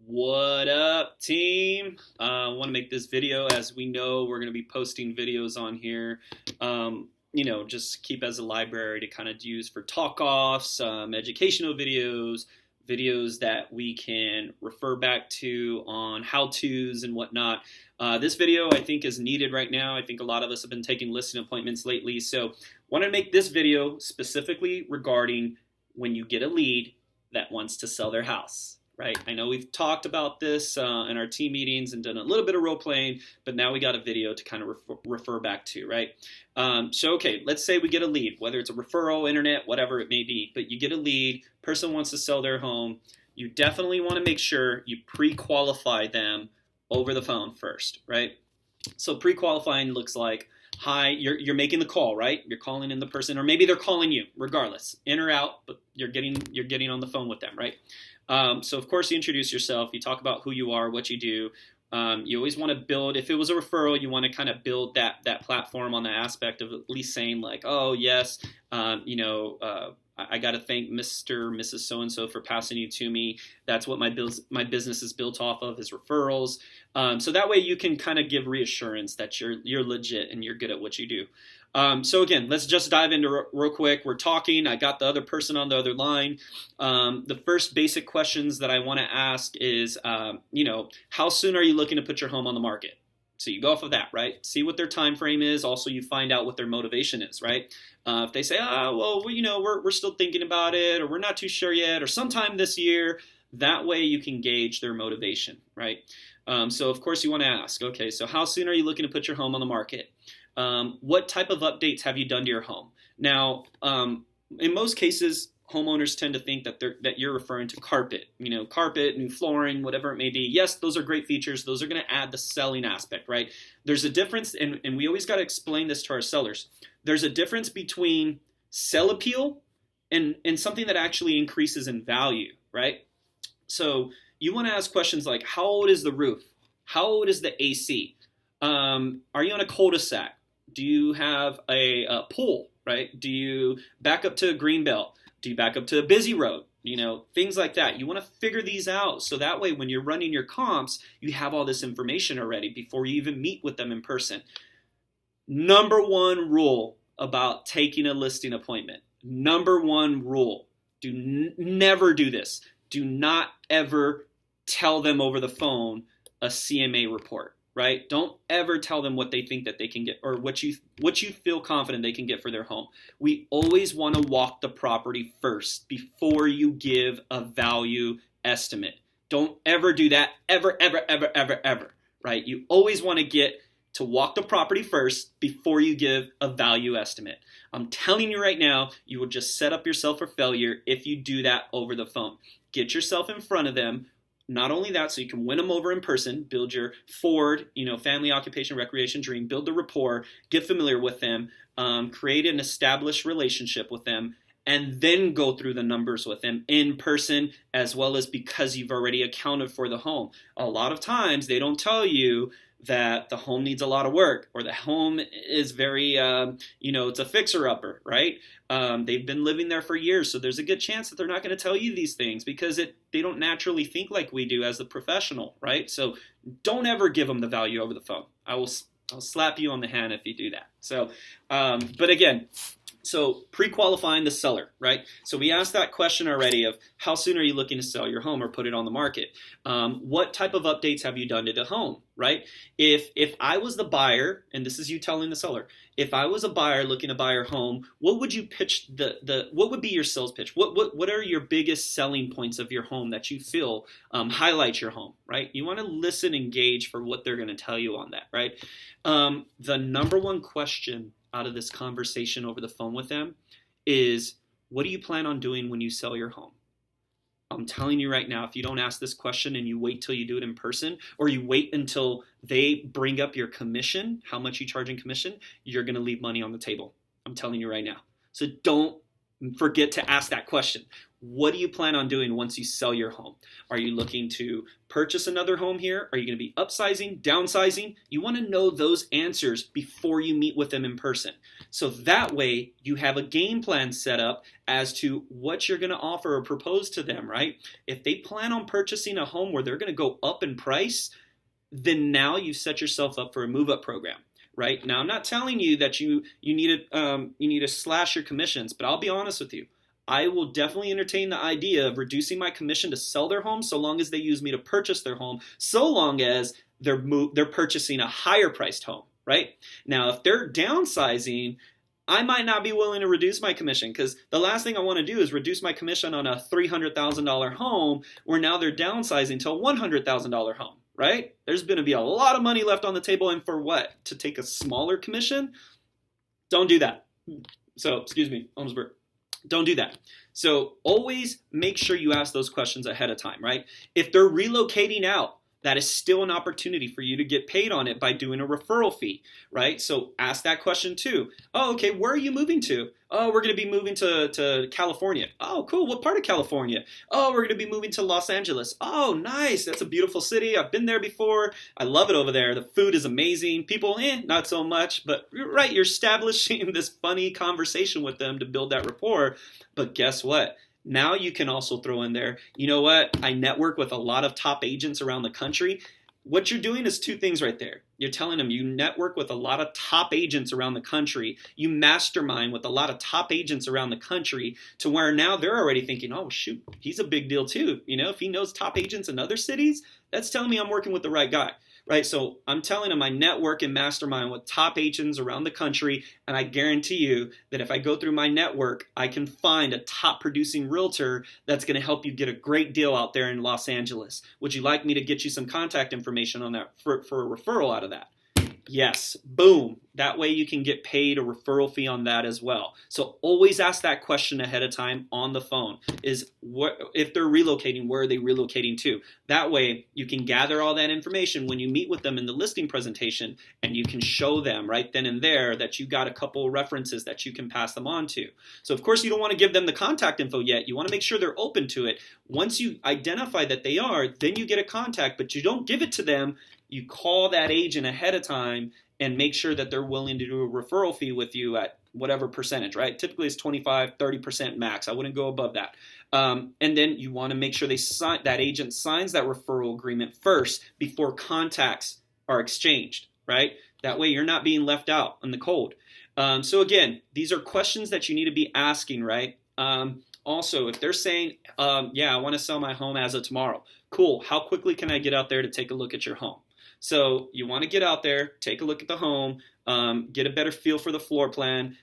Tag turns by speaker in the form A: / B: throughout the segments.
A: What up, team? I want to make this video. As we know, we're going to be posting videos on here. Just keep as a library to kind of use for talk offs, educational videos, videos that we can refer back to on how to's and whatnot. This video I think is needed right now. I think a lot of us have been taking listing appointments lately. So, want to make this video specifically regarding when you get a lead that wants to sell their house. Right? I know we've talked about this in our team meetings and done a little bit of role playing, but now we got a video to kind of refer back to, right? Okay, let's say we get a lead, whether it's a referral, internet, whatever it may be, but you get a lead, person wants to sell their home. You definitely want to make sure you pre-qualify them over the phone first, right? So pre-qualifying looks like, hi, you're making the call, right? You're calling in the person, or maybe they're calling you, regardless, in or out, but you're getting on the phone with them, right? So of course you introduce yourself, you talk about who you are, what you do. You always want to build, if it was a referral, you want to kind of build that platform on the aspect of at least saying like, oh yes, I got to thank Mr. Mrs. So-and-so for passing you to me. That's what my business is built off of, is referrals. So that way you can kind of give reassurance that you're legit and you're good at what you do. So again, let's just dive into real quick. We're talking. I got the other person on the other line. The first basic questions that I want to ask is, how soon are you looking to put your home on the market? So you go off of that, right? See what their time frame is. Also, you find out what their motivation is, right? If they say, we're still thinking about it, or we're not too sure yet, or sometime this year, that way you can gauge their motivation, right? So of course you want to ask, okay, so how soon are you looking to put your home on the market? What type of updates have you done to your home? Now, in most cases, homeowners tend to think that you're referring to carpet, carpet, new flooring, whatever it may be. Yes, those are great features. Those are going to add the selling aspect, right? There's a difference, and we always got to explain this to our sellers. There's a difference between sell appeal and something that actually increases in value, right? So you want to ask questions like, how old is the roof? How old is the AC? Are you on a cul-de-sac? Do you have a pool, right? Do you back up to a green belt? Do you back up to a busy road? Things like that. You want to figure these out so that way when you're running your comps, you have all this information already before you even meet with them in person. Number one rule about taking a listing appointment. Number one rule. Never do this. Do not ever tell them over the phone a CMA report. Right? Don't ever tell them what they think that they can get, or what you feel confident they can get for their home. We always want to walk the property first before you give a value estimate. Don't ever do that, ever, right? You always want to get to walk the property first before you give a value estimate. I'm telling you right now, you will just set up yourself for failure if you do that over the phone. Get yourself in front of them. Not only that, so you can win them over in person, build your Ford, family, occupation, recreation dream, build the rapport, get familiar with them, create an established relationship with them, and then go through the numbers with them in person, as well as because you've already accounted for the home. A lot of times they don't tell you that the home needs a lot of work, or the home is very, it's a fixer-upper, right? They've been living there for years, so there's a good chance that they're not going to tell you these things because they don't naturally think like we do as the professional, right? So don't ever give them the value over the phone. I'll slap you on the hand if you do that. So, but again, so pre-qualifying the seller, right? So we asked that question already of how soon are you looking to sell your home or put it on the market? What type of updates have you done to the home, right? If I was the buyer, and this is you telling the seller, if I was a buyer looking to buy your home, what would you pitch what would be your sales pitch? What are your biggest selling points of your home that you feel highlight your home, right? You want to listen and gauge for what they're going to tell you on that, right? The number one question out of this conversation over the phone with them is, what do you plan on doing when you sell your home? I'm telling you right now, if you don't ask this question and you wait till you do it in person, or you wait until they bring up your commission, how much you charge in commission, you're going to leave money on the table. I'm telling you right now. So don't forget to ask that question. what do you plan on doing once you sell your home? Are you looking to purchase another home here? Are you going to be upsizing, downsizing? You want to know those answers before you meet with them in person. So that way you have a game plan set up as to what you're going to offer or propose to them, right? If they plan on purchasing a home where they're going to go up in price, then now you've set yourself up for a move-up program. Right? Now, I'm not telling you that you need to slash your commissions, but I'll be honest with you. I will definitely entertain the idea of reducing my commission to sell their home so long as they use me to purchase their home, so long as they're purchasing a higher priced home, right? Now, if they're downsizing, I might not be willing to reduce my commission, because the last thing I want to do is reduce my commission on a $300,000 home where now they're downsizing to a $100,000 home. Right? There's going to be a lot of money left on the table, and for what? To take a smaller commission? Don't do that. So, excuse me, almost burped. Don't do that. So always make sure you ask those questions ahead of time, right? If they're relocating out, that is still an opportunity for you to get paid on it by doing a referral fee, right? So ask that question too. Oh, okay, where are you moving to? Oh, we're going to be moving to California. Oh, cool. What part of California? Oh, we're going to be moving to Los Angeles. Oh, nice. That's a beautiful city. I've been there before. I love it over there. The food is amazing. People, not so much. But right, you're establishing this funny conversation with them to build that rapport. But guess what? Now you can also throw in there, you know what? I network with a lot of top agents around the country. What you're doing is two things right there. You're telling them you network with a lot of top agents around the country. You mastermind with a lot of top agents around the country, to where now they're already thinking, oh, shoot, he's a big deal too. If he knows top agents in other cities, that's telling me I'm working with the right guy. Right, so I'm telling them I network and mastermind with top agents around the country, and I guarantee you that if I go through my network, I can find a top producing realtor that's going to help you get a great deal out there in Los Angeles. Would you like me to get you some contact information on that for a referral out of that? Yes, boom. That way you can get paid a referral fee on that as well. So always ask that question ahead of time on the phone, is what if they're relocating, where are they relocating to? That way you can gather all that information when you meet with them in the listing presentation, and you can show them right then and there that you got a couple of references that you can pass them on to. So of course you don't want to give them the contact info yet. You want to make sure they're open to it. Once you identify that they are, then you get a contact, but you don't give it to them. You call that agent ahead of time and make sure that they're willing to do a referral fee with you at whatever percentage, right? Typically it's 25, 30% max. I wouldn't go above that. And then you want to make sure that agent signs that referral agreement first before contacts are exchanged, right? That way you're not being left out in the cold. So again, these are questions that you need to be asking, right? Also, if they're saying, yeah, I want to sell my home as of tomorrow. Cool. How quickly can I get out there to take a look at your home? So you want to get out there, take a look at the home, get a better feel for the floor plan,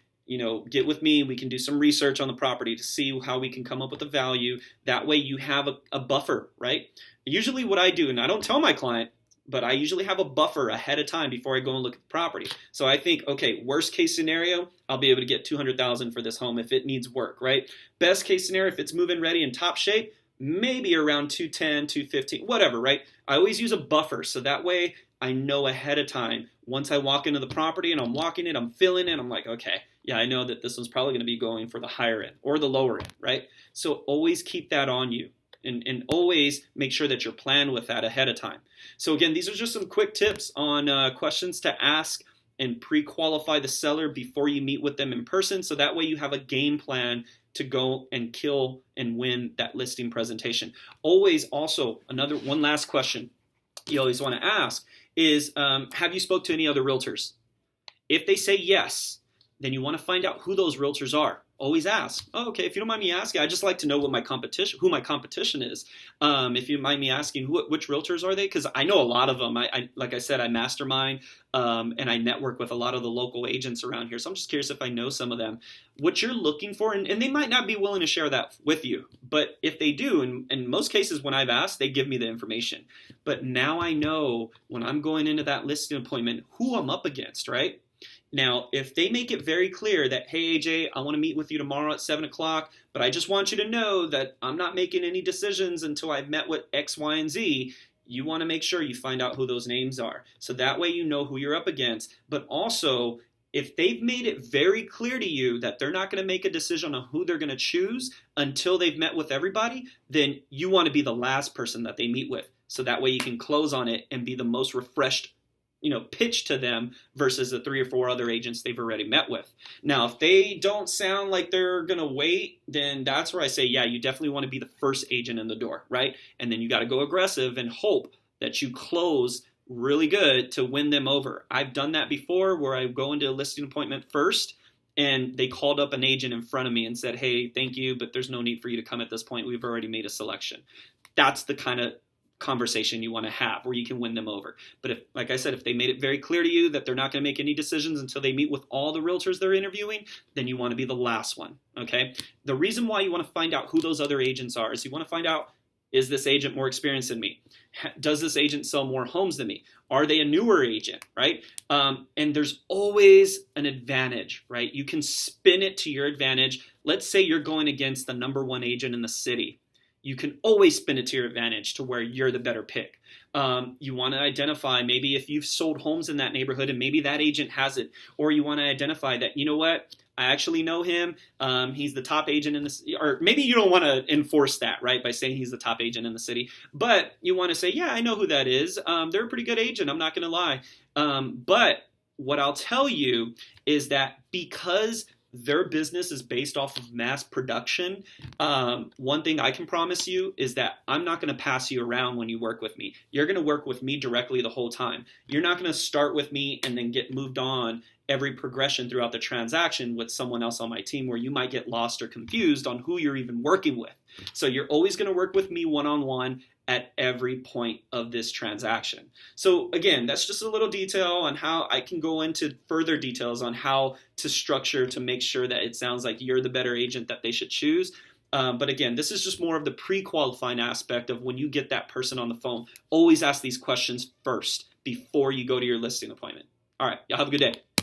A: get with me. We can do some research on the property to see how we can come up with a value. That way you have a buffer, right? Usually what I do, and I don't tell my client, but I usually have a buffer ahead of time before I go and look at the property. So I think, okay, worst case scenario, I'll be able to get $200,000 for this home if it needs work, right? Best case scenario, if it's move-in ready in top shape, maybe around 210, 215, whatever, right? I always use a buffer, so that way I know ahead of time. Once I walk into the property and I'm walking it, I'm feeling it, I'm like, okay, yeah, I know that this one's probably going to be going for the higher end or the lower end, right? So always keep that on you, and always make sure that you're planned with that ahead of time. So again, these are just some quick tips on questions to ask and pre-qualify the seller before you meet with them in person, so that way you have a game plan to go and kill and win that listing presentation. Always also, one last question you always want to ask is, have you spoke to any other realtors? If they say yes, then you want to find out who those realtors are. Always ask. Oh, okay, if you don't mind me asking, I just like to know who my competition is. If you mind me asking, which realtors are they? Because I know a lot of them. I like I said, I mastermind and I network with a lot of the local agents around here. So I'm just curious if I know some of them. What you're looking for, and they might not be willing to share that with you, but if they do, and in most cases when I've asked, they give me the information. But now I know when I'm going into that listing appointment who I'm up against, right? Now, if they make it very clear that, hey, AJ, I want to meet with you tomorrow at 7 o'clock, but I just want you to know that I'm not making any decisions until I've met with X, Y, and Z, you want to make sure you find out who those names are. So that way you know who you're up against. But also, if they've made it very clear to you that they're not going to make a decision on who they're going to choose until they've met with everybody, then you want to be the last person that they meet with. So that way you can close on it and be the most refreshed, pitch to them versus the 3 or 4 other agents they've already met with. Now, if they don't sound like they're going to wait, then that's where I say, yeah, you definitely want to be the first agent in the door, right? And then you got to go aggressive and hope that you close really good to win them over. I've done that before where I go into a listing appointment first and they called up an agent in front of me and said, hey, thank you, but there's no need for you to come at this point. We've already made a selection. That's the kind of conversation you want to have where you can win them over. But if, like I said, if they made it very clear to you that they're not going to make any decisions until they meet with all the realtors they're interviewing, then you want to be the last one, okay? The reason why you want to find out who those other agents are is you want to find out, is this agent more experienced than me? Does this agent sell more homes than me? Are they a newer agent, right? And there's always an advantage, right? You can spin it to your advantage. Let's say you're going against the number 1 agent in the city. You can always spin it to your advantage to where you're the better pick. You want to identify maybe if you've sold homes in that neighborhood and maybe that agent hasn't, or you want to identify that, you know what, I actually know him. He's the top agent in this, or maybe you don't want to enforce that, right, by saying he's the top agent in the city, but you want to say, yeah, I know who that is. They're a pretty good agent. I'm not going to lie. But what I'll tell you is that because their business is based off of mass production, one thing I can promise you is that I'm not going to pass you around when you work with me. You're going to work with me directly the whole time. You're not going to start with me and then get moved on every progression throughout the transaction with someone else on my team where you might get lost or confused on who you're even working with. So you're always going to work with me one-on-one at every point of this transaction. So again, that's just a little detail on how I can go into further details on how to structure to make sure that it sounds like you're the better agent that they should choose. But again, this is just more of the pre-qualifying aspect of when you get that person on the phone. Always ask these questions first before you go to your listing appointment. All right, y'all have a good day.